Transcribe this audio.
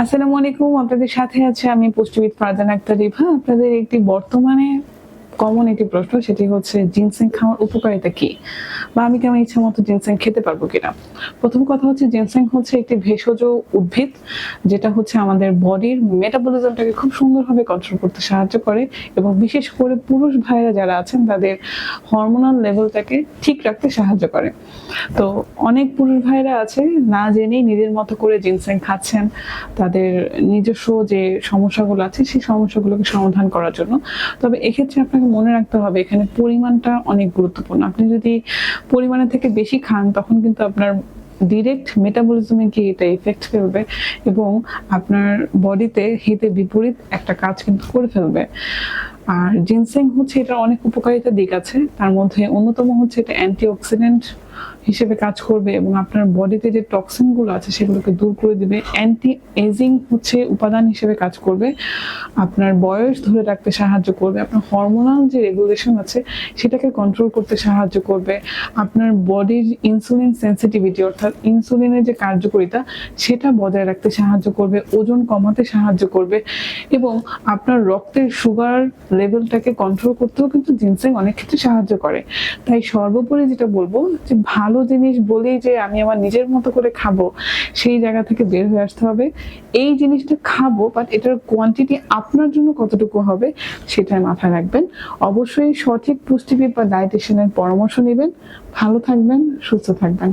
আসসালামু আলাইকুম, আপনাদের সাথে আছে আমি পুষ্টিবিদ ফারজানা আক্তার রিভা। আপনাদের একটি বর্তমানে কমন একটি প্রশ্ন, সেটি হচ্ছে জিনসেং খাওয়ার উপকারিতা কি, বা আমি কি আমার ইচ্ছা মতো জিনসেং খেতে পারবো কিনা। প্রথম কথা হচ্ছে, জিনসেং হচ্ছে একটি ভেষজ উদ্ভিদ, যেটা হচ্ছে আমাদের বডির মেটাবলিজমটাকে খুব সুন্দরভাবে কন্ট্রোল করতে সাহায্য করে, এবং বিশেষ করে পুরুষ ভাইরা যারা আছেন তাদের হরমোনাল লেভেলটাকে ঠিক রাখতে সাহায্য করে। তো অনেক পুরুষ ভাইরা আছে না জেনেই নিজের মতো করে জিনসেং খাচ্ছেন তাদের নিজস্ব যে সমস্যাগুলো আছে সেই সমস্যাগুলোকে সমাধান করার জন্য। তবে এক্ষেত্রে আপনাকে মনে রাখতে হবে এখানে পরিমাণটা অনেক গুরুত্বপূর্ণ। আপনি যদি পরিমাণের থেকে বেশি খান তখন কিন্তু আপনার ডিরেক্ট মেটাবলিজমে গিয়ে এটা ইফেক্ট ফেলবে এবং আপনার বডিতে হিতে বিপরীত একটা কাজ কিন্তু করে ফেলবে। আর জিনসেং হচ্ছে এটার অনেক উপকারিতা দিক আছে, তার মধ্যে অন্যতম হচ্ছে এটা অ্যান্টিঅক্সিডেন্ট হিসেবে কাজ করবে এবং আপনার বডিতে যে টক্সিন গুলো আছে সেগুলোকে দূর করে দিবে। অ্যান্টি এজিং হচ্ছে উপাদান হিসেবে কাজ করবে, আপনার বয়স ধরে রাখতে সাহায্য করবে, আপনার হরমোনাল যে রেগুলেশন আছে সেটাকে কন্ট্রোল করতে সাহায্য করবে, আপনার বডির ইনসুলিন সেন্সিটিভিটি অর্থাৎ ইনসুলিনের যে কার্যকারিতা সেটা বজায় রাখতে সাহায্য করবে, ওজন কমাতে সাহায্য করবে, এবং আপনার রক্তের সুগার লেভেলটাকে কন্ট্রোল করতেও কিন্তু জিনসেং অনেক ক্ষেত্রে সাহায্য করে। তাই সর্বোপরি যেটা বলবো যে ভালো জিনিস বলেই যে আমি আমার নিজের মতো করে খাবো সেই জায়গা থেকে বের হয়ে আসতে হবে। এই জিনিসটা খাবো, বাট এটার কোয়ান্টিটি আপনার জন্য কতটুকু হবে সেটাই মাথায় রাখবেন। অবশ্যই সঠিক পুষ্টিবিদ বা ডায়েটিশিয়ানের পরামর্শ নেবেন। ভালো থাকবেন, সুস্থ থাকবেন।